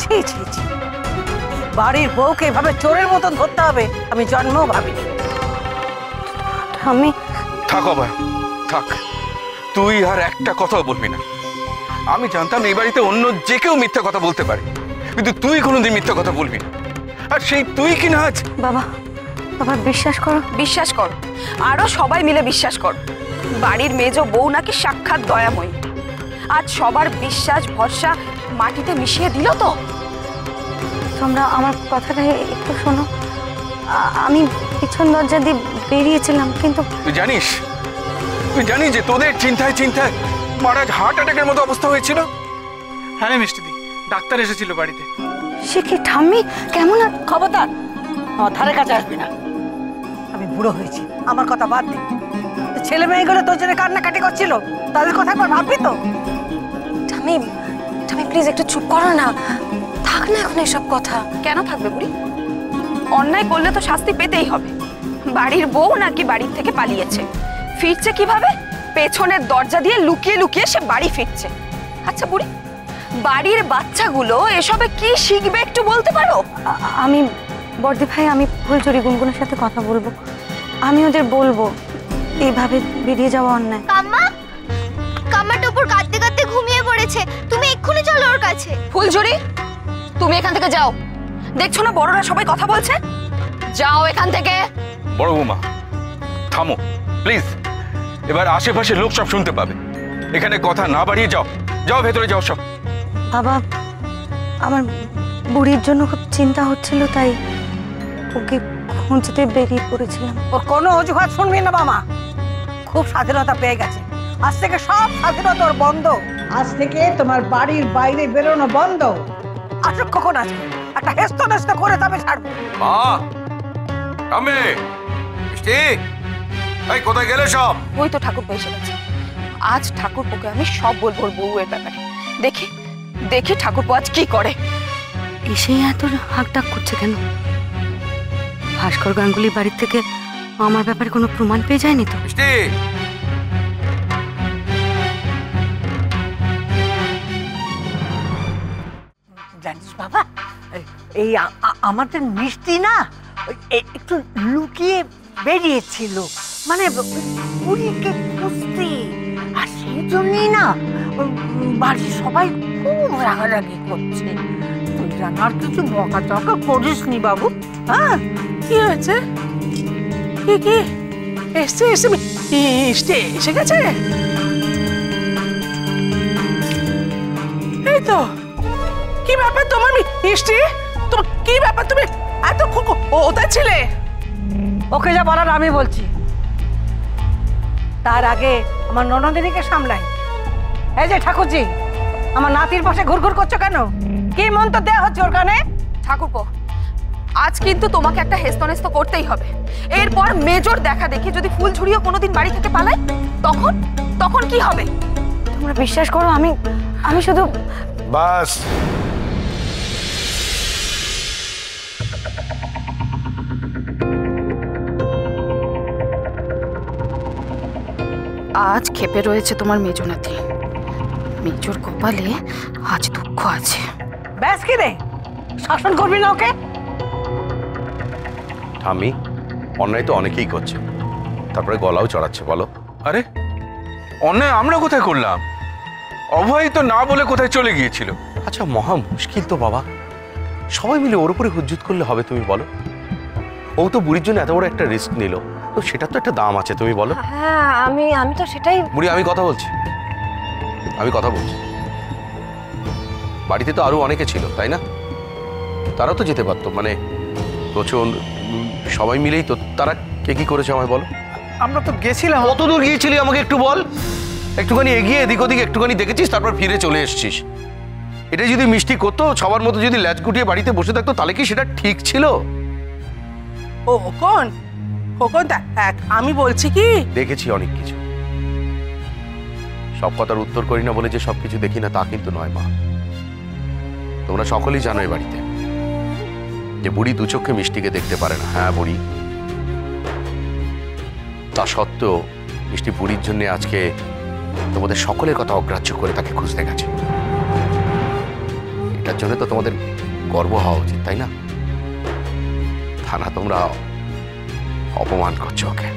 ছি ছি ছি, বাড়ির বউকে এভাবে চোরের মতন ধরতে হবে আমি জন্মেও ভাবিনি। আমি থাক অভয়, থাক, তুই আর একটা কথাও বলবি না। আমি জানতাম এই বাড়িতে অন্য যে কেউ মিথ্যা কথা বলতে পারে, কিন্তু তুই কোনোদিন মিথ্যা কথা বলবি না। আর সেই তুই কিনা আজ বাবা, বাবা বিশ্বাস করো, বিশ্বাস কর, আরো সবাই মিলে বিশ্বাস কর, বাড়ির মেজো বউ নাকি সাক্ষাৎ দয়াময়ী। আজ সবার বিশ্বাস ভরসা মাটিতে মিশিয়ে দিল তো। তোমরা আমার কথাটা একটু শোনো। আমি পিছন দরজা দিয়ে বেরিয়েছিলাম, কিন্তু তুই জানিস যে তোদের চিন্তায় চিন্তায় মহারাজ হার্ট অ্যাটাকের মতো অবস্থা হয়েছিল। হ্যাঁ রে মিষ্টিদি, ডাক্তার এসেছিল বাড়িতে। সে কি ঠাম্মি, কেমন? খবরদার আমার ধারে কাছে আসবি না। আমি বুড়ো হয়েছি, আমার কথা বাদ দে। ছেলে মেয়েগুলো তোর জন্য কান্নাকাটি করছিল, তাদের কথা একবার ভাববি তো? ঠাম্মি, ঠাম্মি প্লিজ একটু চুপ করো না, থাক না এখন এসব কথা। কেন থাকবে বুড়ি? অন্যায় করলে তো শাস্তি পেতেই হবে। বাড়ির বউ নাকি বাড়ির থেকে পালিয়েছে, ফিরছে কিভাবে? পেছনের দরজা দিয়ে লুকিয়ে লুকিয়ে সে বাড়ি ফিরছে। আচ্ছা বুড়ি, বাড়ির বাচ্চাগুলো এসবে কি শিখবে একটু বলতে পারো? আমি বর্দি ভাই, আমি ফুলচুরি গুনগুনের সাথে কথা বলবো, আমি ওদের বলবো এইভাবে বেরিয়ে যাওয়া অন্যায়। কাম্মা, কাম্মা টুপুর কাঁদতে কাঁদতে ঘুমিয়ে পড়েছে, তুমি এক্ষুনি চলো ওর কাছে। ফুলঝুরি, তুমি এখান থেকে যাও। দেখছো না বড়রা সবাই কথা বলছে? যাও এখান থেকে। বড় বৌমা থামো প্লিজ, এবার আশেপাশের লোক সব শুনতে পাবে। এখানে কথা না বাড়িয়ে যাও, যাও ভেতরে যাও সব। বাবা, আমার বুড়ির জন্য খুব চিন্তা হচ্ছিল, তাই ওকে খুঁজতে বেরিয়ে পড়েছিলাম। ওর কোনো অজুহাত শুনবি না মামা, খুব স্বাধীনতা পেয়ে গেছে, আজ থেকে সব স্বাধীনতা ওর বন্ধ। আজ থেকে তোমার বাড়ির বাইরে বেরোনো বন্ধ। আসুক কখন আসবে, একটা হেস্ত নেস্ত করে তবে ছাড়বো। মা, আমি মিষ্টি, এই কোথায় গেলে সব? ওই তো ঠাকুর এসে গেছে। আজ ঠাকুরপোকে আমি সব বলবো ওর বউয়ের ব্যাপারে। দেখি দেখি ঠাকুরপো আজ কি করে। এসেই এত হাঁকডাক করছে কেন? ভাস্কর গাঙ্গুলি বাড়ির থেকে আমার ব্যাপারে কোনো প্রমাণ পেয়ে যায়নি তো? মিষ্টি, জানিস বাবা, এই আমাদের মিষ্টি না একটু লুকিয়ে বেরিয়েছিল, মানে বুড়িকে খুঁজতে, আর সেই জন্যই না বাড়ির সবাই খুব রাগারাগি করছে। তুই আর কিছু বকাচকা করিস নি বাবু? হ্যাঁ, কি হয়েছে? কি কি এসে এসে এসে গেছে? এই তো কি ব্যাপার তোমার মিষ্টি? তোমার কি ব্যাপার? তুমি এত ওটা ছিলে? ওকে যা বলার আমি বলছি, তার আগে আমার ননদিনীকে সামলাই। এই যে ঠাকুরজি, আমার নাতির পাশে ঘুরঘুর করছো কেন? কি মন্ত্র দেওয়া হচ্ছে ওর কানে? ঠাকুরপো, আজ কিন্তু তোমাকে একটা হেস্তনেস্ত করতেই হবে। এরপর মেজর দেখা দেখি যদি ফুলঝুরিও কোনোদিন বাড়ি থেকে পালায়, তখন তখন কি হবে? তোমরা বিশ্বাস করো, আমি শুধু বাস। আজ খেপে রয়েছে তোমার মেজো নাতি। মেজর কপালে আজ দুঃখ আছে। ব্যাস কি রে, শাসন করবি না ওকে? আমি অন্যায় তো অনেকেই করছে, তারপরে গলাও চড়াচ্ছে। বলো। আরে অন্যায় আমরা কোথায় করলাম? অভয় তো না বলে কোথায় চলে গিয়েছিল। আচ্ছা, মহা মুশকিল তো বাবা, সবাই মিলে ওর উপরে হুজ্জুত করলে হবে? তুমি বলো। ও তো বুড়ির জন্য এত বড় একটা রিস্ক নিল, তো সেটার তো একটা দাম আছে, তুমি বলো। হ্যাঁ, আমি তো সেটাই। বুড়ি, আমি কথা বলছি। বাড়িতে তো আরো অনেকে ছিল, তাই না? তারাও তো যেতে পারতো, মানে প্রচন্ড সবাই মিলেই তো। তারা কে কি করেছে আমায় বলো। আমরা তো গেছিলাম। কত দূর গিয়েছিলি আমাকে একটু বল। একটুখানি এগিয়ে এদিক ওদিক একটুখানি দেখেছিস, তারপর ফিরে চলে এসেছিস। এটা যদি মিষ্টি করতো, সবার মতো যদি ল্যাচ গুটিয়ে বাড়িতে বসে থাকতো, তাহলে কি সেটা ঠিক ছিল? ও কোন আমি বলছি কি, দেখেছি অনেক কিছু। সব কথার উত্তর করি না বলে যে সবকিছু দেখি না তা কিন্তু নয় মা। তোমরা সকলেই জানো এই বাড়িতে যে বুড়ি দু চোখে মিষ্টিকে দেখতে পারে না। হ্যাঁ বুড়ি, তা সত্ত্বেও মিষ্টি বুড়ির জন্য আজকে তোমাদের সকলের কথা অগ্রাহ্য করে তাকে খুঁজতে গেছে। এটার জন্য তো তোমাদের গর্ব হওয়া উচিত, তাই না? তা না, তোমরা অপমান করছো ওকে।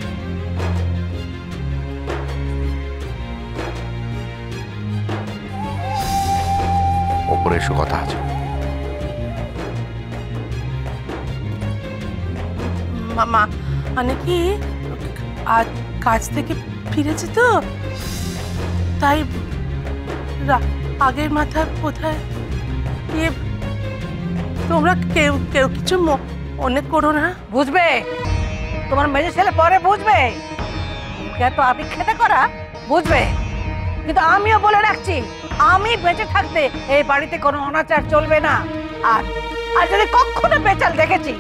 ওপরে এসো, কথা আছে। মামা মানে কি আজ কাজ থেকে ফিরেছে তো, তাই আগের মাথা কোথায় তোমরা কেউ কেউ কিছু মনে করো না। বুঝবে তোমার মেয়ে ছেলে পরে বুঝবে, তো আপনি খেতে করা বুঝবে। কিন্তু আমিও বলে রাখছি, আমি বেঁচে থাকতে এই বাড়িতে কোনো অনাচার চলবে না। আর আর যদি কখনো বেচাল দেখেছি,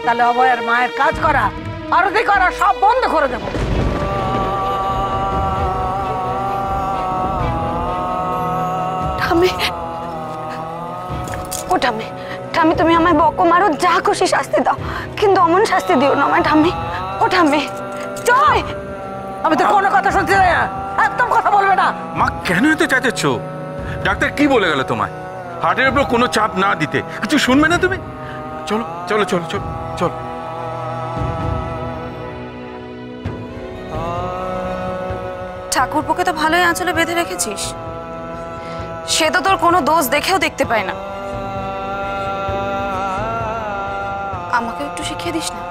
তাহলে অভয়ের মায়ের কাজ করা আরতি করা সব বন্ধ করে দেবো। ঠাম্মি, ও ঠাম্মি, ঠাম্মি তুমি আমায় বকো মারো, যা খুশি শাস্তি দাও, কিন্তু অমন শাস্তি দিও না আমায় ঠাম্মি। ও ঠাম্মি জয়, আমি তো কোনো কথা শুনতে চাই না, একদম কথা বলবে না। মা কেন এত চেঁচাচ্ছ? ডাক্তার কি বলে গেল তোমায়? হার্টের উপর কোনো চাপ না দিতে, কিছু শুনবে না তুমি? চলো চলো চলো চলো চলো। ঠাকুরপোকে তো ভালোই আঁচলে বেঁধে রেখেছিস, সে তো তোর কোনো দোষ দেখেও দেখতে পায় না। আমাকে একটু শিখিয়ে দিস না,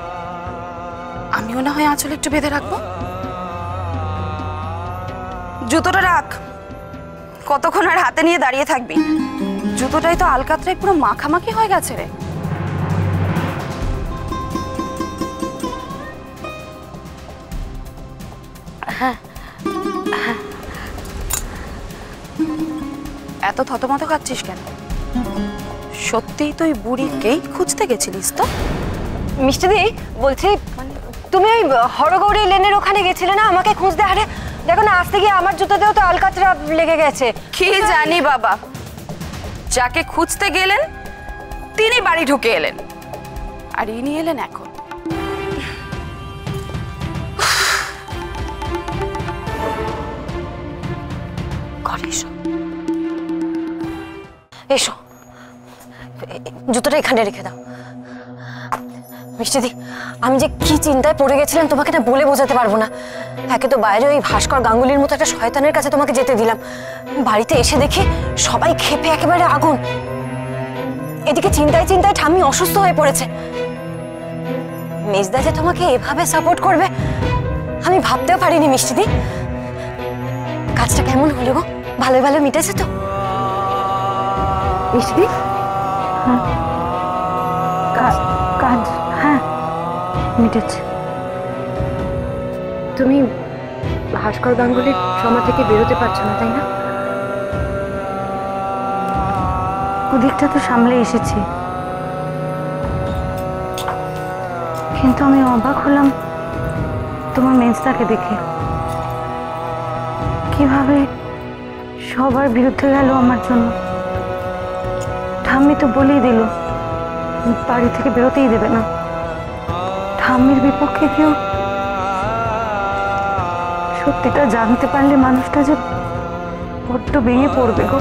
আমিও না হয় আঁচলে একটু বেঁধে রাখবো। জুতোটা রাখ, কতক্ষণ আর হাতে নিয়ে দাঁড়িয়ে থাকবি? জুতোটাই তো আলকাতরাই পুরো মাখামাখি হয়ে গেছে রে। এত থতমত খাচ্ছিস কেন? সত্যিই তুই বুড়িকেই খুঁজতে গেছিলিস তো? মিষ্টি দি বলছি, তুমি ওই হরগৌরী লেনের ওখানে গেছিলে না আমাকে খুঁজতে? আরে দেখো না, আসতে গিয়ে আমার জুতোতেও তো আলকাতরা লেগে গেছে। কি জানি বাবা, যাকে খুঁজতে গেলেন তিনি বাড়ি ঢুকে এলেন, আর ইনি এলেন এখন। এসো এসো, জুতোটা এখানে রেখে দাও। মিষ্টিদি, আমি যে কি চিন্তায় পড়ে গেছিলাম তোমাকে না বলে বোঝাতে পারবো না। একে তো বাইরে ওই ভাস্কর গাঙ্গুলির মতো একটা শয়তানের কাছে তোমাকে যেতে দিলাম, বাড়িতে এসে দেখি সবাই ক্ষেপে একেবারে আগুন। এদিকে চিন্তায় চিন্তায় ঠাম্মি অসুস্থ হয়ে পড়েছে। মেজদা যে তোমাকে এভাবে সাপোর্ট করবে আমি ভাবতেও পারিনি। মিষ্টিদি, কাজটা কেমন হলো গো? ভালো ভালো মিটেছে তো? মিষ্টি, কাজ হ্যাঁ মিটেছে। তুমি ভাস্কর গাঙ্গুলির সমাজ থেকে বেরোতে পারছো না, তাই না? ওদিকটা তো সামলে এসেছি, কিন্তু আমি অবাক হলাম তোমার মেজদাকে দেখে। কিভাবে সবার বিরুদ্ধে গেল আমার জন্য। ঠাম্মি তো বলেই দিল বাড়ি থেকে বেরোতেই দেবে না। ঠাম্মির বিপক্ষে কেউ সত্যিটা জানতে পারলে মানুষটা যে বড্ড ভেঙে পড়বে গো।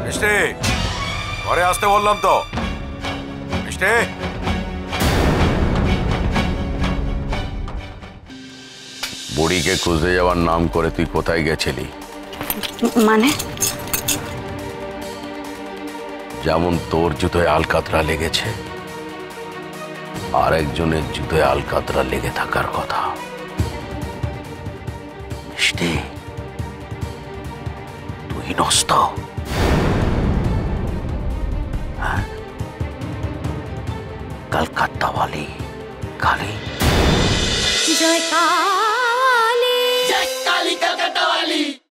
মিষ্টি, ঘরে আসতে বললাম তো। মিষ্টি, বুড়িকে খুঁজতে যাওয়ার নাম করে তুই কোথায় গেছিলি? মানে? যেমন তোর জুতোয় আলকাতরা লেগেছে, আর একজনের জুতোয় আলকাতরা লেগে থাকার কথা। মিষ্টি, তুই নষ্ট। হ্যাঁ, কলকাতা वाली কালী। জয়কার।